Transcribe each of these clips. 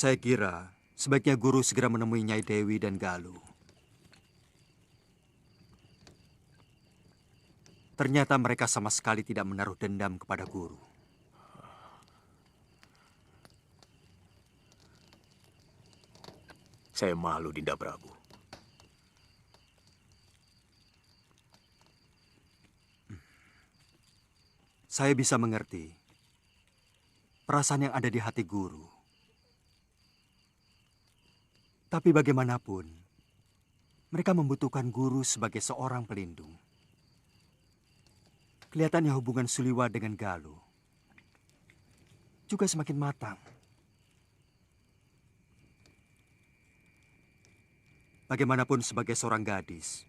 Saya kira sebaiknya guru segera menemui Nyai Dewi dan Galuh. Ternyata mereka sama sekali tidak menaruh dendam kepada guru. Saya malu, Dinda Prabu. Saya bisa mengerti perasaan yang ada di hati guru. Tapi bagaimanapun, mereka membutuhkan guru sebagai seorang pelindung. Kelihatannya hubungan Suliwa dengan Galuh juga semakin matang. Bagaimanapun sebagai seorang gadis,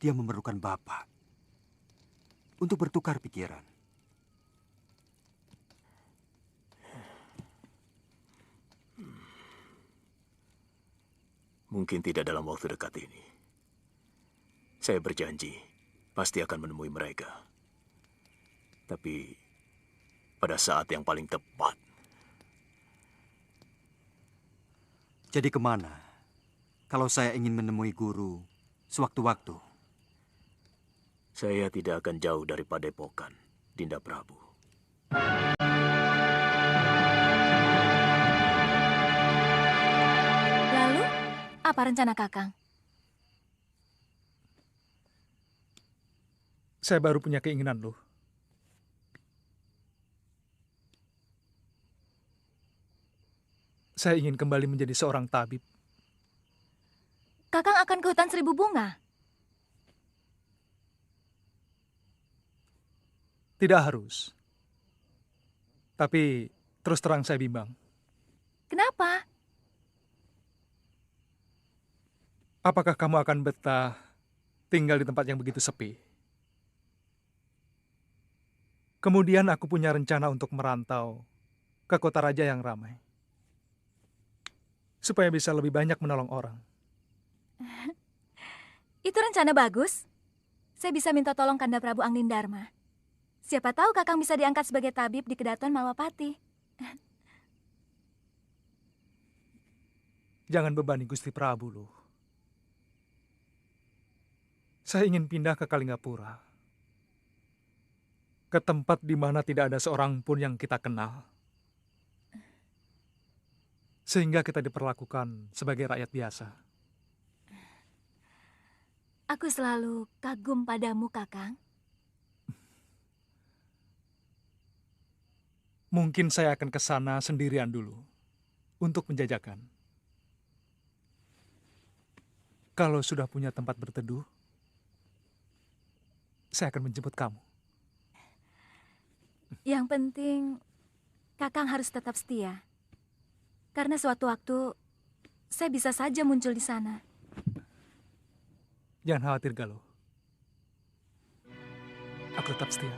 dia memerlukan bapak untuk bertukar pikiran. Mungkin tidak dalam waktu dekat ini. Saya berjanji pasti akan menemui mereka. Tapi pada saat yang paling tepat. Jadi kemana kalau saya ingin menemui guru sewaktu-waktu? Saya tidak akan jauh dari Padepokan, Dinda Prabu. Lalu, apa rencana Kakang? Saya baru punya keinginan loh. Saya ingin kembali menjadi seorang tabib. Kakang akan ke hutan seribu bunga? Tidak harus. Tapi terus terang saya bimbang. Kenapa? Apakah kamu akan betah tinggal di tempat yang begitu sepi? Kemudian aku punya rencana untuk merantau ke kota raja yang ramai. Supaya bisa lebih banyak menolong orang. Itu rencana bagus. Saya bisa minta tolong Kanda Prabu Anglindharma. Siapa tahu Kakang bisa diangkat sebagai tabib di Kedaton Malwapati. Jangan bebani Gusti Prabu loh. Saya ingin pindah ke Kalingapura. Ke tempat di mana tidak ada seorang pun yang kita kenal. Sehingga kita diperlakukan sebagai rakyat biasa. Aku selalu kagum padamu, Kakang. Mungkin saya akan ke sana sendirian dulu untuk menjajakan. Kalau sudah punya tempat berteduh, saya akan menjemput kamu. Yang penting, Kakang harus tetap setia. Karena suatu waktu, saya bisa saja muncul di sana. Jangan khawatir, Galuh. Aku tetap setia.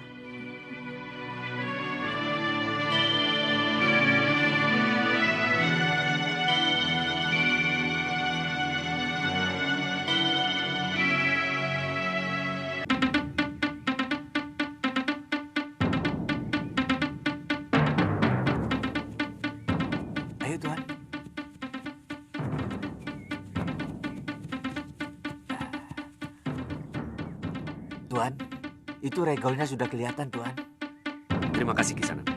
Ayo, Tuan. Tuan, itu regolnya sudah kelihatan, Tuan. Terima kasih, Kisanak.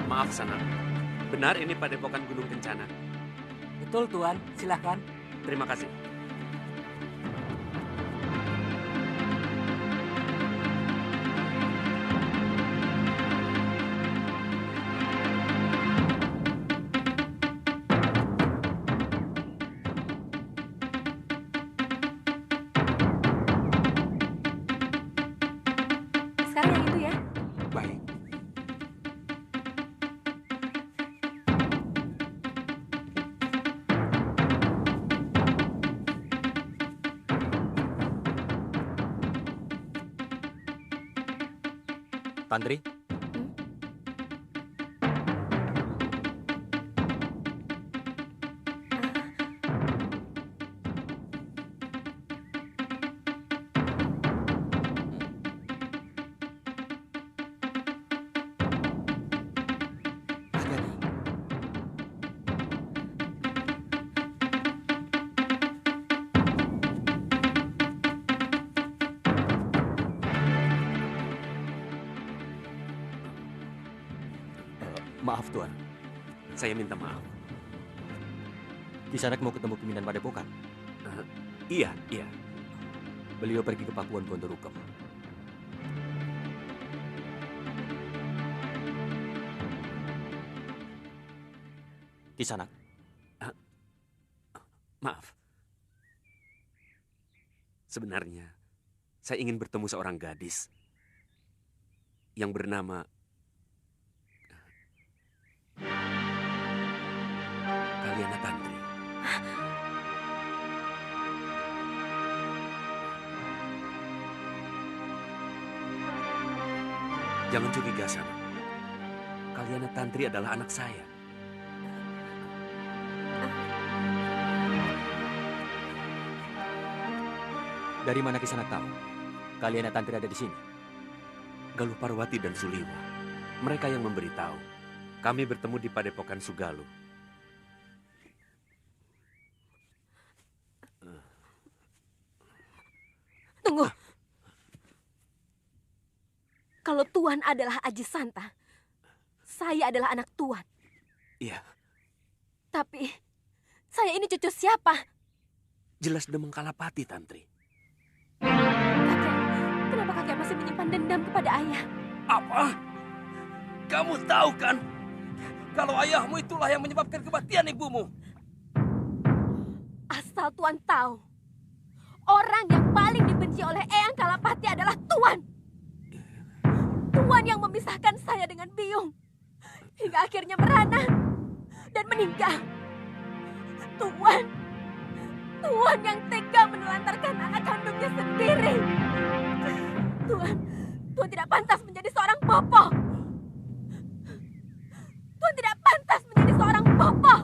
Maaf, Sanak. Benar ini Padepokan Gunung Kencana? Betul, Tuan. Silahkan. Terima kasih. Sekarang yang itu ya. Baik. Tantri, Hati-hati. maaf Tuan. Saya minta maaf. Kisanak mau ketemu pimpinan Padepokan. Iya, iya. Beliau pergi ke Pakuan Gondorukem. Kisanak, Maaf. Sebenarnya, saya ingin bertemu seorang gadis yang bernama Kaliana Tantri. Jangan curiga sama. Kaliana Tantri adalah anak saya. dari mana Kisanak tahu? Kalian Tantri ada di sini. Galuh Parwati dan Suliwa. Mereka yang memberitahu. Kami bertemu di Padepokan Sugaluh. Tunggu. Kalau Tuan adalah Aji Santa, saya adalah anak Tuan. Iya, Tapi, saya ini cucu siapa? jelas Demang Kalapati, Tantri. Kakek, kenapa kakek masih menyimpan dendam kepada ayah? Apa? Kamu tahu kan? Kalau ayahmu itulah yang menyebabkan kematian ibumu. Asal Tuan tahu, orang yang paling dibenci oleh Eyang Kalapati adalah Tuan. Tuan yang memisahkan saya dengan Biung. Hingga akhirnya merana dan meninggal. Tuan yang tega menelantarkan anak kandungnya sendiri. Tuan tidak pantas menjadi seorang bopo. Tuan tidak pantas menjadi seorang bopo.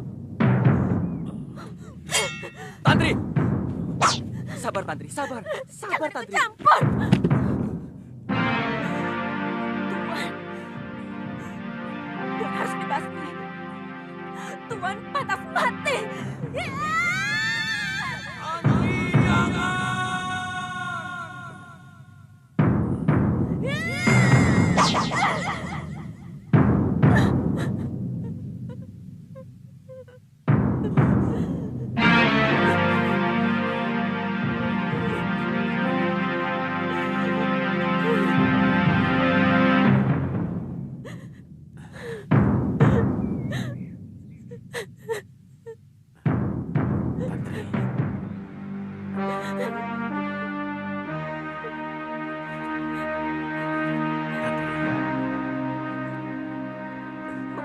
Tantri, Sabar Tantri, sabar. Sabar Jangan Tantri. campur. Tuan harus dibasmi. Tuan pantas mati.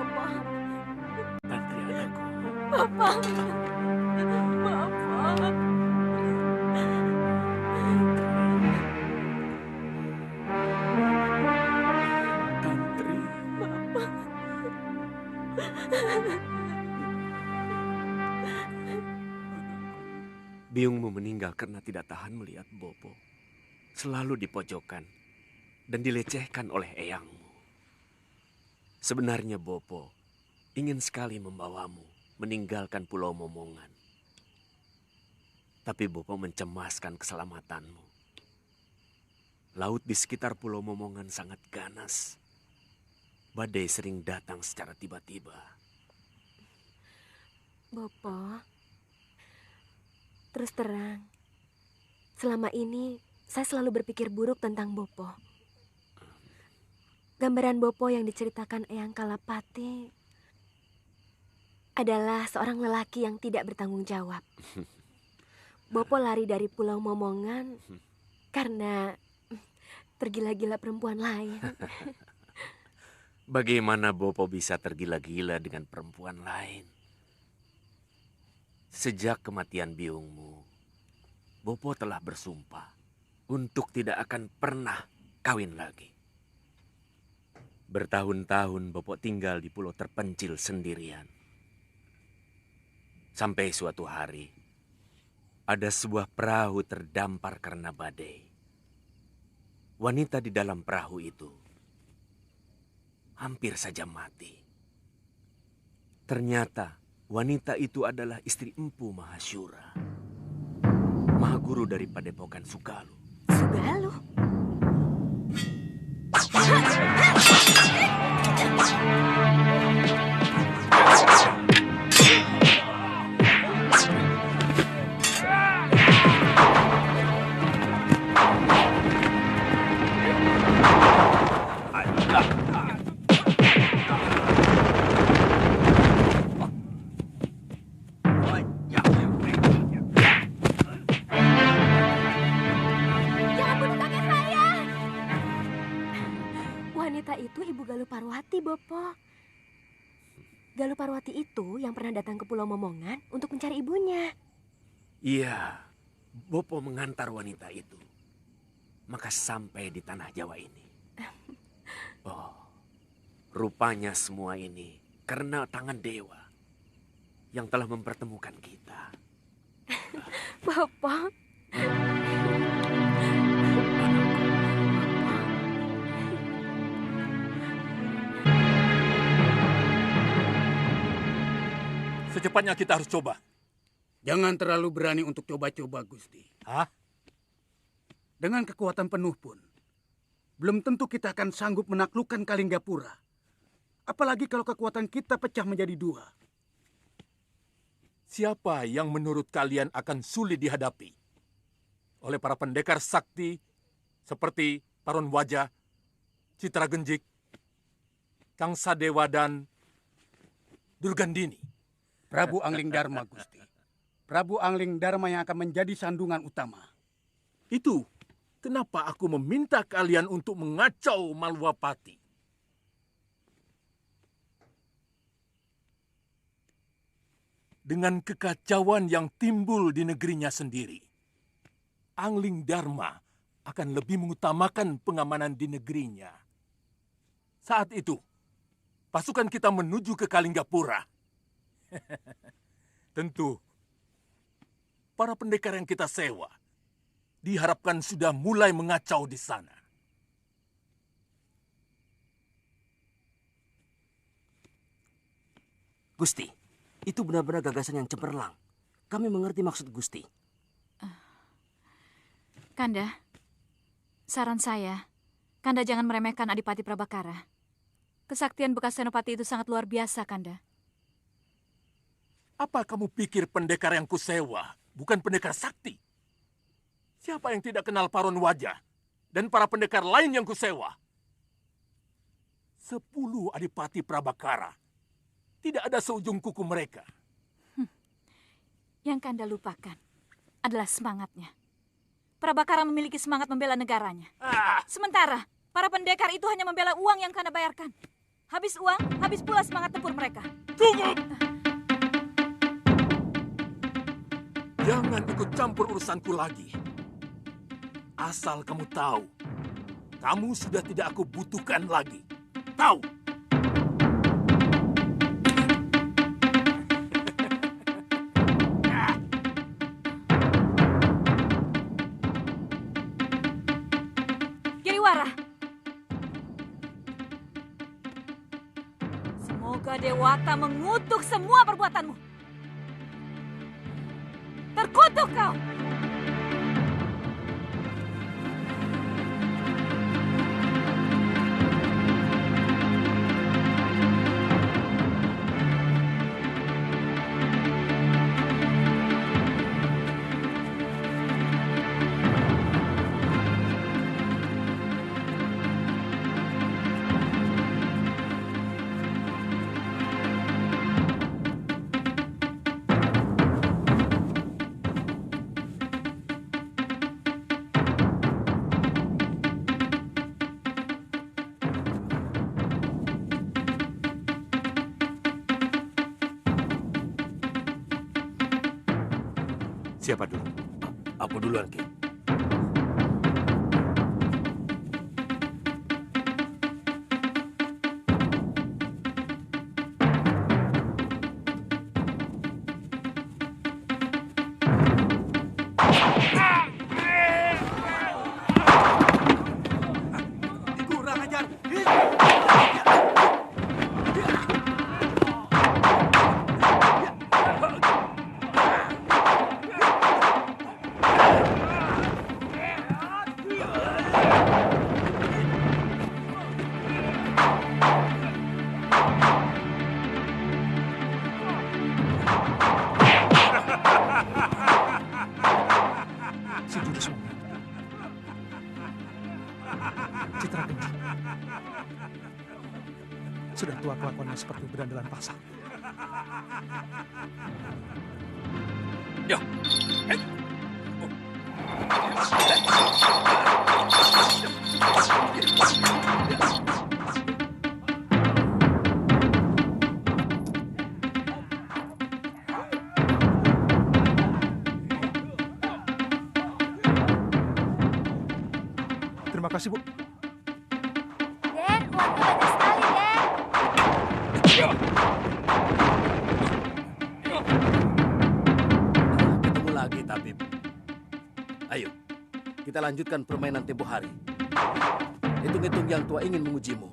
Bapak, Tantri anakku. Bapak, Bapak. Tantri. Biungmu meninggal karena tidak tahan melihat Bopo selalu dipojokkan dan dilecehkan oleh eyangmu. Sebenarnya Bopo ingin sekali membawamu meninggalkan Pulau Momongan. Tapi Bopo mencemaskan keselamatanmu. Laut di sekitar Pulau Momongan sangat ganas. Badai sering datang secara tiba-tiba. Bopo, terus terang, selama ini saya selalu berpikir buruk tentang Bopo. Gambaran Bopo yang diceritakan Eyang Kalapati adalah seorang lelaki yang tidak bertanggung jawab. Bopo lari dari Pulau Momongan karena tergila-gila perempuan lain. Bagaimana Bopo bisa tergila-gila dengan perempuan lain? Sejak kematian biungmu, Bopo telah bersumpah untuk tidak akan pernah kawin lagi. Bertahun-tahun Bopo tinggal di pulau terpencil sendirian. Sampai suatu hari, ada sebuah perahu terdampar karena badai. Wanita di dalam perahu itu hampir saja mati. Ternyata wanita itu adalah istri Empu Mahasyura, Mahaguru dari Padepokan Sugalu. Sugalu. Jangan bunuh kakek saya. Wanita itu Ibu Galuh Parwati, Bopo. Galuh Parwati itu yang pernah datang ke Pulau Momongan untuk mencari ibunya. Iya, Bopo mengantar wanita itu. Maka sampai di tanah Jawa ini. Oh, rupanya semua ini karena tangan dewa yang telah mempertemukan kita. Bopo. Secepatnya kita harus coba. Jangan terlalu berani untuk coba-coba, Gusti. Hah? Dengan kekuatan penuh pun, belum tentu kita akan sanggup menaklukkan Kalinggapura. Apalagi kalau kekuatan kita pecah menjadi dua. Siapa yang menurut kalian akan sulit dihadapi? Oleh para pendekar sakti seperti Paron Wajah, Citra Genjik, Kang Sadewa, dan Durgandini. Prabu Angling Dharma, Gusti. Prabu Angling Dharma yang akan menjadi sandungan utama. Itu kenapa aku meminta kalian untuk mengacau Malwapati. Dengan kekacauan yang timbul di negerinya sendiri, Angling Dharma akan lebih mengutamakan pengamanan di negerinya. Saat itu, pasukan kita menuju ke Kalinggapura. Tentu, para pendekar yang kita sewa diharapkan sudah mulai mengacau di sana. Gusti, itu benar-benar gagasan yang cemerlang. Kami mengerti maksud Gusti. Kanda, saran saya, Kanda jangan meremehkan Adipati Prabakara. Kesaktian bekas Senopati itu sangat luar biasa, Kanda. Apa kamu pikir pendekar yang kusewa bukan pendekar sakti? Siapa yang tidak kenal Paron Wajah dan para pendekar lain yang kusewa? 10 Adipati Prabakara. Tidak ada seujung kuku mereka. Yang Kanda lupakan adalah semangatnya. Prabakara memiliki semangat membela negaranya. Sementara para pendekar itu hanya membela uang yang Kanda bayarkan. Habis uang, habis pula semangat tempur mereka. Cukup! Jangan ikut campur urusanku lagi. Asal kamu tahu, kamu sudah tidak aku butuhkan lagi. Tahu? Giriwara, semoga Dewata mengutuk semua perbuatanmu. Terkutuk kau! Siapa dulu? Aku duluan, Ki. Sudah tua kelakuannya seperti berandalan pasar. Ya. Terima kasih, Bu. Den, uangnya banyak sekali, Den. Ketemu lagi, Tabib. Ayo, kita lanjutkan permainan tempo hari. Hitung-hitung yang tua ingin mengujimu.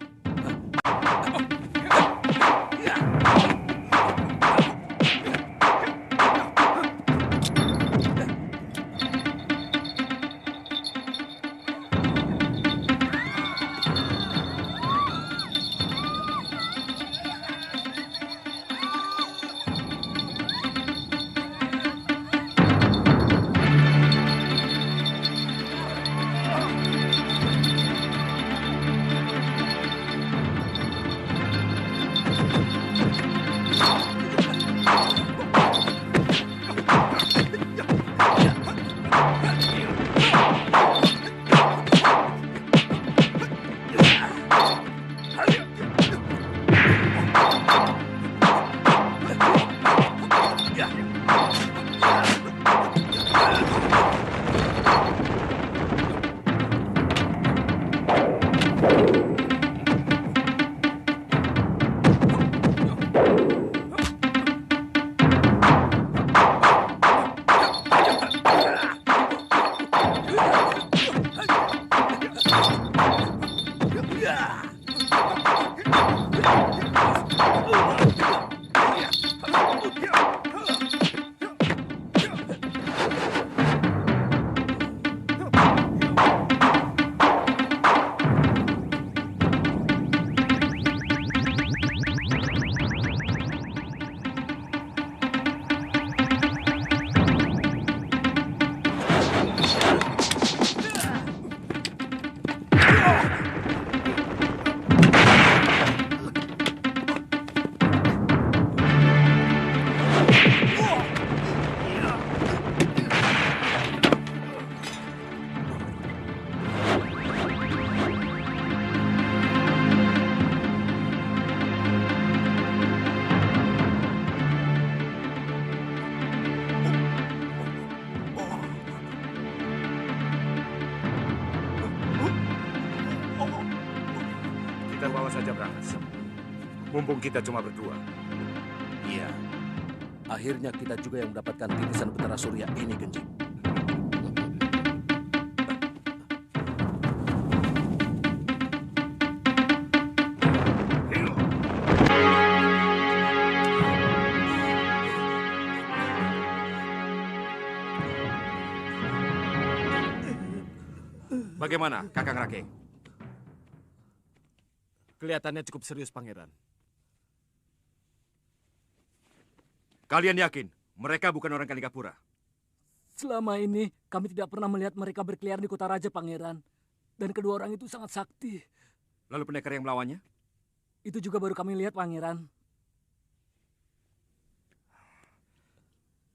Kita bawa saja Brangas. Mumpung kita cuma berdua. Iya. Akhirnya kita juga yang mendapatkan titisan Betara Surya ini, Genjing. Bagaimana, Kakang Rake? Kelihatannya cukup serius, Pangeran. Kalian yakin mereka bukan orang Kalingapura? Selama ini kami tidak pernah melihat mereka berkeliaran di kota raja, Pangeran. Dan kedua orang itu sangat sakti. Lalu pendekar yang melawannya? Itu juga baru kami lihat, Pangeran.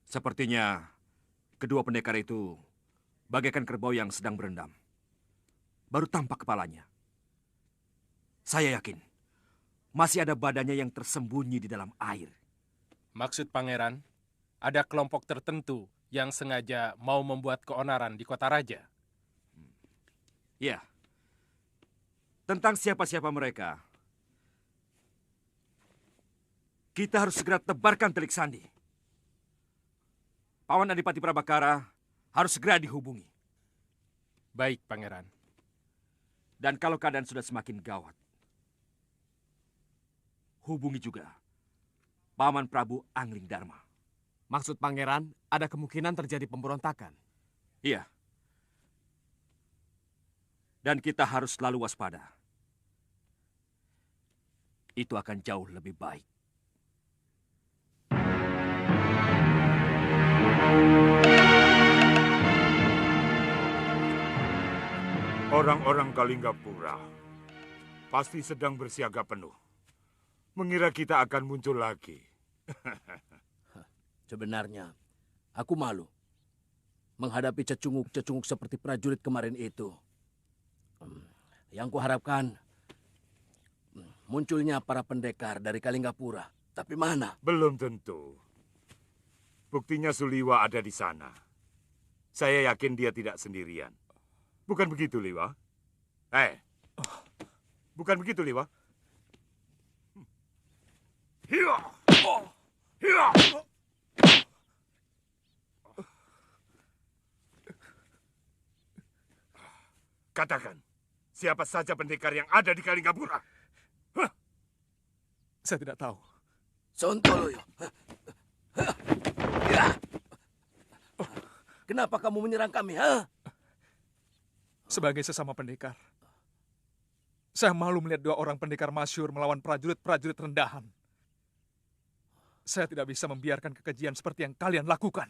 Sepertinya kedua pendekar itu bagaikan kerbau yang sedang berendam. Baru tampak kepalanya. Saya yakin masih ada badannya yang tersembunyi di dalam air. Maksud Pangeran, ada kelompok tertentu yang sengaja mau membuat keonaran di kota raja. Ya, tentang siapa-siapa mereka, kita harus segera tebarkan telik sandi. Pawan Adipati Prabakara harus segera dihubungi. Baik, Pangeran. Dan kalau keadaan sudah semakin gawat, hubungi juga Paman Prabu Angling Dharma. Maksud Pangeran, ada kemungkinan terjadi pemberontakan. Iya. Dan kita harus selalu waspada. Itu akan jauh lebih baik. Orang-orang Kalinggapura pasti sedang bersiaga penuh. mengira kita akan muncul lagi. Sebenarnya, aku malu menghadapi cecunguk-cecunguk seperti prajurit kemarin itu. Yang kuharapkan munculnya para pendekar dari Kalinggapura. Tapi mana? Belum tentu. Buktinya Suliwa ada di sana. Saya yakin dia tidak sendirian. Bukan begitu, Liwa? Bukan begitu, Liwa? Hiya! Hiya! Katakan, siapa saja pendekar yang ada di Kalinggapura? Saya tidak tahu. Sontoloyo. Kenapa kamu menyerang kami, ha? Sebagai sesama pendekar, saya malu melihat dua orang pendekar masyhur melawan prajurit-prajurit rendahan. Saya tidak bisa membiarkan kekejian seperti yang kalian lakukan.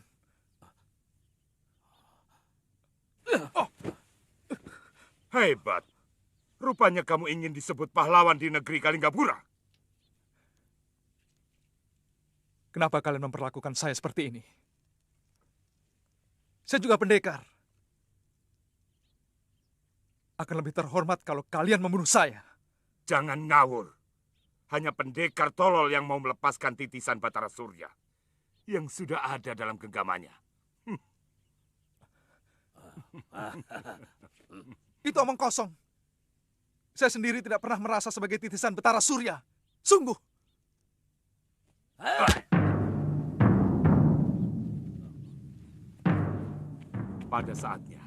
Hebat. Rupanya kamu ingin disebut pahlawan di negeri Kalinggapura. Kenapa kalian memperlakukan saya seperti ini? Saya juga pendekar. Akan lebih terhormat kalau kalian membunuh saya. Jangan ngawur. Hanya pendekar tolol yang mau melepaskan titisan Batara Surya yang sudah ada dalam genggamannya. Itu omong kosong. Saya sendiri tidak pernah merasa sebagai titisan Batara Surya. Sungguh. Pada saatnya,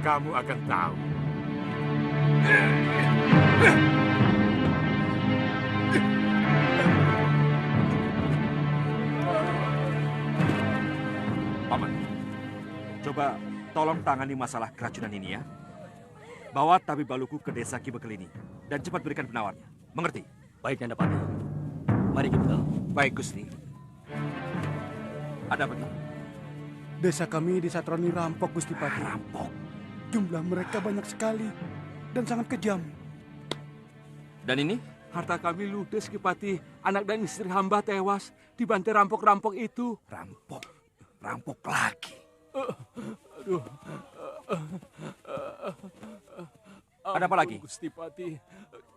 kamu akan tahu. Paman, coba tolong tangani masalah keracunan ini ya. Bawa Tabib Baluku ke desa Kibekelini dan cepat berikan penawarnya. Mengerti? Baik, Nandapati. Mari kita. Baik, Gusti. Ada apa? Desa kami disatroni rampok, Gusti Pati. Rampok? Jumlah mereka banyak sekali dan sangat kejam. Dan ini? Harta kami ludes, Kipati. Anak dan istri hamba tewas dibantai rampok-rampok itu. Rampok? Rampok lagi? Aduh. Ada apa lagi? Gusti Pati,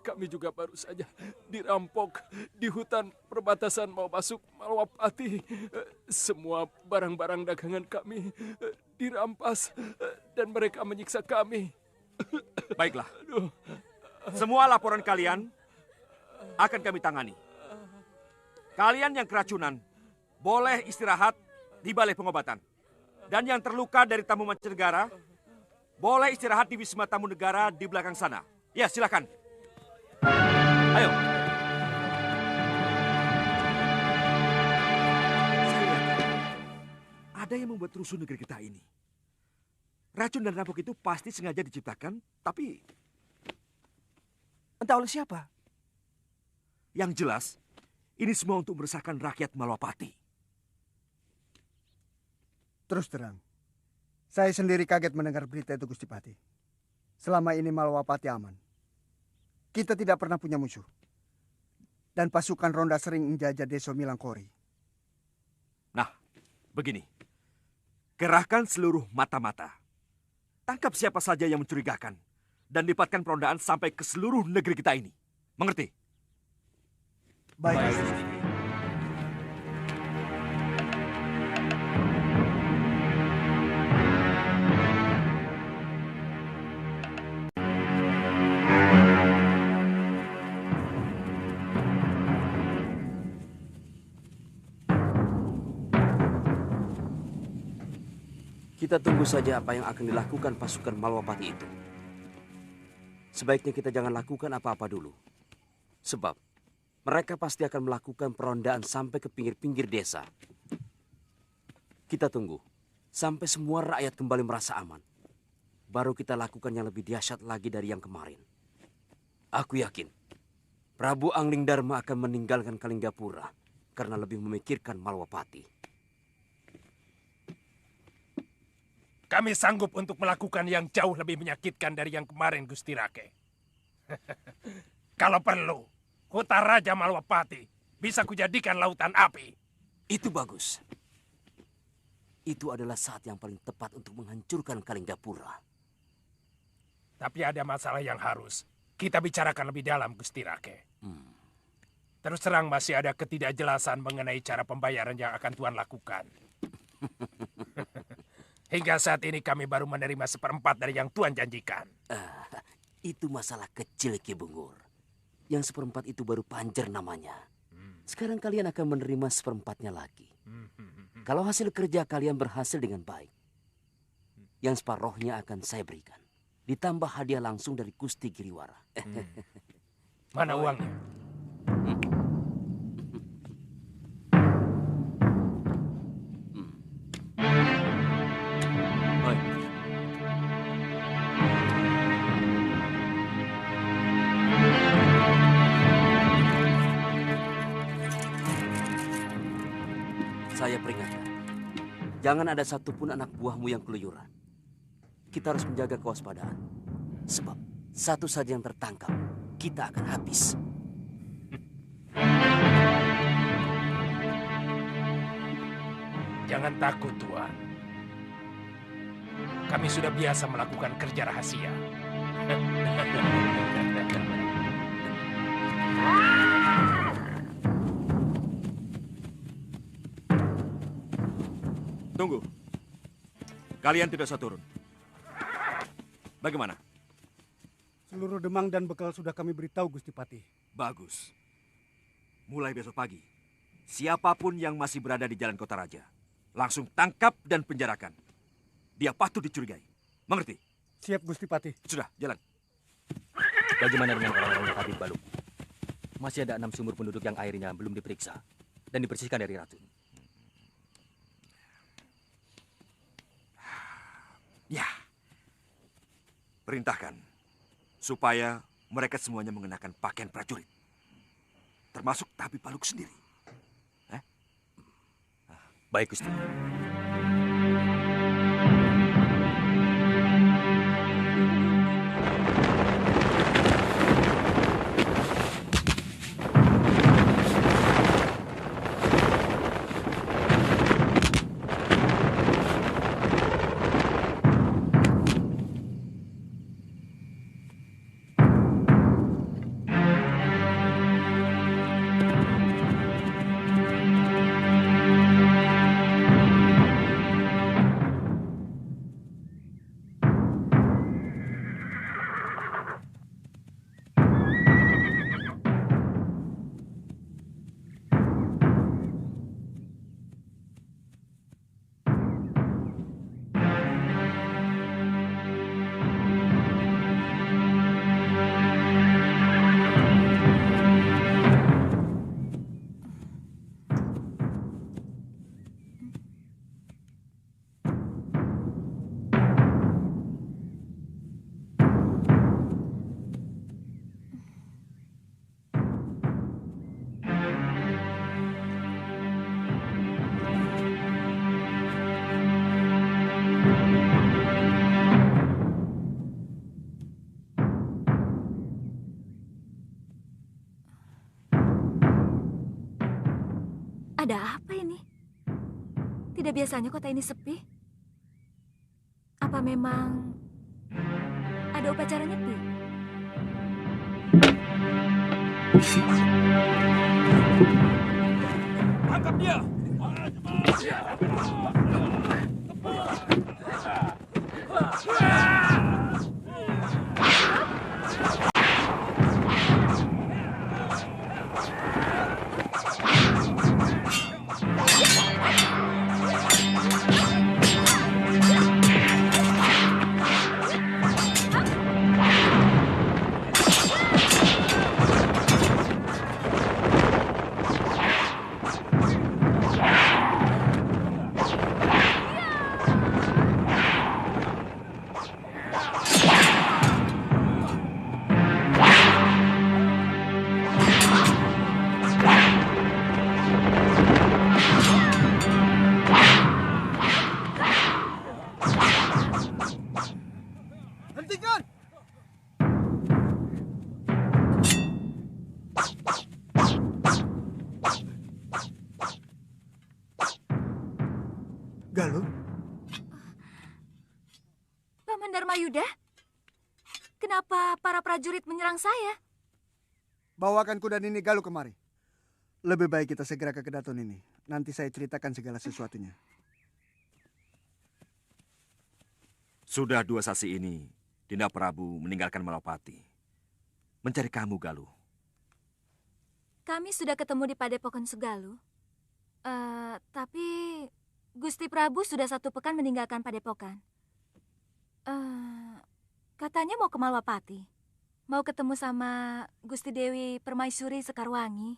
kami juga baru saja dirampok di hutan perbatasan mau masuk Malwapati. Semua barang-barang dagangan kami dirampas dan mereka menyiksa kami. Baiklah. Semua laporan kalian akan kami tangani. Kalian yang keracunan boleh istirahat di balai pengobatan. Dan yang terluka dari tamu mancanegara boleh istirahat di Wisma Tamu Negara di belakang sana. Ya, silakan. Ayo. Saya yakin ada yang membuat rusuh negeri kita ini. Racun dan rampok itu pasti sengaja diciptakan, tapi entah oleh siapa. Yang jelas, ini semua untuk meresahkan rakyat Malwapati. Terus terang, saya sendiri kaget mendengar berita itu, Gusti Pati. Selama ini Malwapati aman. Kita tidak pernah punya musuh. Dan pasukan ronda sering menjajah Desa Milangkori. Nah, begini. Kerahkan seluruh mata-mata. Tangkap siapa saja yang mencurigakan. Dan lipatkan perondaan sampai ke seluruh negeri kita ini. Mengerti? Baik. Kita tunggu saja apa yang akan dilakukan pasukan Malwapati itu. Sebaiknya kita jangan lakukan apa-apa dulu. Sebab mereka pasti akan melakukan perondaan sampai ke pinggir-pinggir desa. Kita tunggu sampai semua rakyat kembali merasa aman. Baru kita lakukan yang lebih dahsyat lagi dari yang kemarin. Aku yakin Prabu Angling Dharma akan meninggalkan Kalinggapura karena lebih memikirkan Malwapati. Kami sanggup untuk melakukan yang jauh lebih menyakitkan dari yang kemarin, Gusti Rake. Kalau perlu, kota Raja Malwapati bisa kujadikan lautan api. Itu bagus. Itu adalah saat yang paling tepat untuk menghancurkan Kalinggapura. Tapi ada masalah yang harus kita bicarakan lebih dalam, Gusti Rake. Terus terang masih ada ketidakjelasan mengenai cara pembayaran yang akan Tuan lakukan. Hingga saat ini kami baru menerima 1/4 dari yang Tuan janjikan. Itu masalah kecil, Ki Bungur. Yang 1/4 itu baru panjer namanya. Sekarang kalian akan menerima 1/4-nya lagi. Kalau hasil kerja kalian berhasil dengan baik, yang separohnya akan saya berikan. Ditambah hadiah langsung dari Gusti Giriwara. Mana uangnya? Saya peringatkan, jangan ada satupun anak buahmu yang keluyuran. Kita harus menjaga kewaspadaan. Sebab satu saja yang tertangkap, kita akan habis. Jangan takut, Tuan. Kami sudah biasa melakukan kerja rahasia. Tunggu. Kalian tidak usah turun. Bagaimana? Seluruh demang dan bekal sudah kami beritahu, Gusti Patih. Bagus. Mulai besok pagi, siapapun yang masih berada di Jalan Kota Raja, langsung tangkap dan penjarakan. Dia patut dicurigai. Mengerti? Siap, Gusti Patih. Sudah, jalan. Bagaimana dengan orang-orang Habib Baluk? Masih ada 6 sumur penduduk yang airnya belum diperiksa dan dibersihkan dari racun. Ya. Perintahkan supaya mereka semuanya mengenakan pakaian prajurit. Termasuk Habib Baluk sendiri. Baik, Gusti. Ada apa ini? Tidak biasanya kota ini sepi. Apa memang ada upacara nyepi? Tangkap dia! Yuda, kenapa para prajurit menyerang saya? Bawakan kuda Nini Galuh kemari. Lebih baik kita segera ke Kedaton ini. Nanti saya ceritakan segala sesuatunya. Sudah 2 sasi ini, Dinda Prabu meninggalkan Malapati. Mencari kamu, Galuh. Kami sudah ketemu di Padepokan Sugaluh. Tapi Gusti Prabu sudah 1 pekan meninggalkan Padepokan. Katanya mau ke Malwapati. Mau ketemu sama Gusti Dewi Permaisuri Sekarwangi.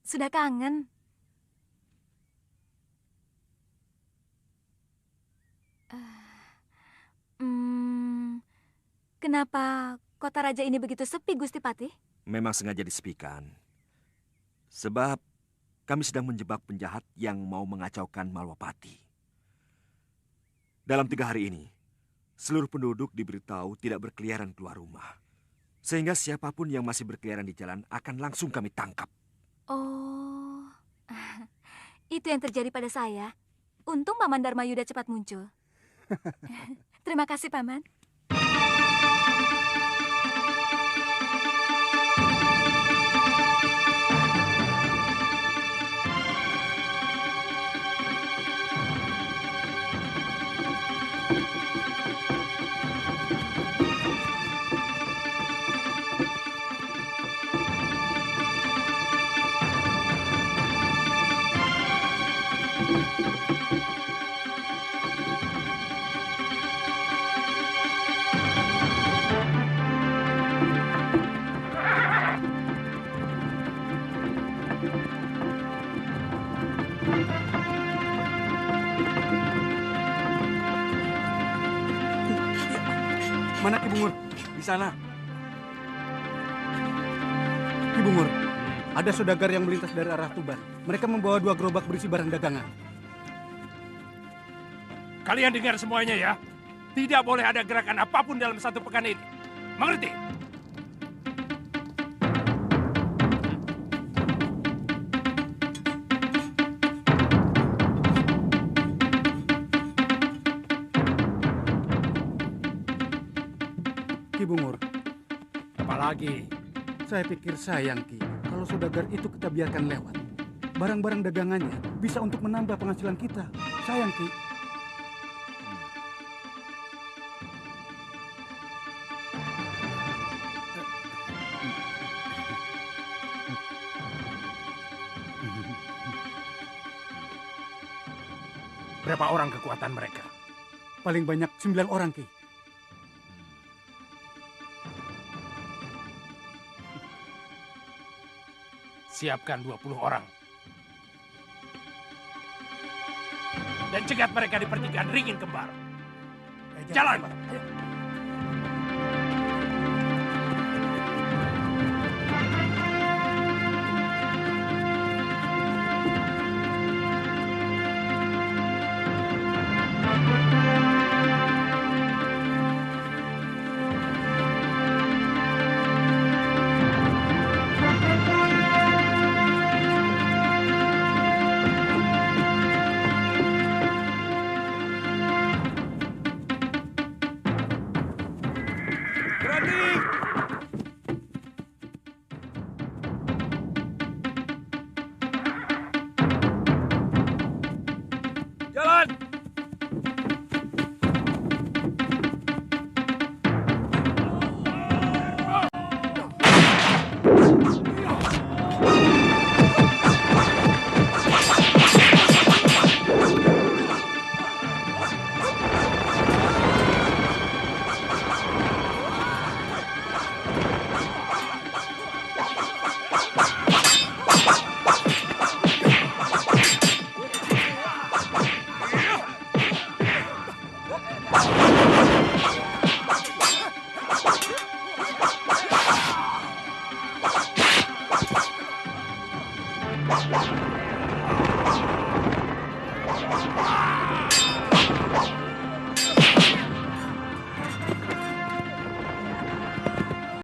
Sudah kangen. Kenapa kota raja ini begitu sepi, Gusti Patih? Memang sengaja disepikan. Sebab kami sedang menjebak penjahat yang mau mengacaukan Malwapati. Dalam 3 hari ini, seluruh penduduk diberitahu tidak berkeliaran keluar rumah. Sehingga siapapun yang masih berkeliaran di jalan akan langsung kami tangkap. Oh, itu yang terjadi pada saya. Untung Paman Dharma Yuda cepat muncul. Terima kasih, Paman. Mana Ki Bungur? Di sana. Ki Bungur, ada saudagar yang melintas dari arah Tuban. Mereka membawa 2 gerobak berisi barang dagangan. Kalian dengar semuanya ya. Tidak boleh ada gerakan apapun dalam 1 pekan ini. Mengerti? Ki Bungur. Apalagi? Saya pikir sayang, Ki. Kalau saudagar itu kita biarkan lewat. Barang-barang dagangannya bisa untuk menambah penghasilan kita. Sayang, Ki. Berapa orang kekuatan mereka? Paling banyak 9 orang, Ki. Siapkan 20 orang. Dan cegat mereka di pertigaan Ringin Kembar. Jalan!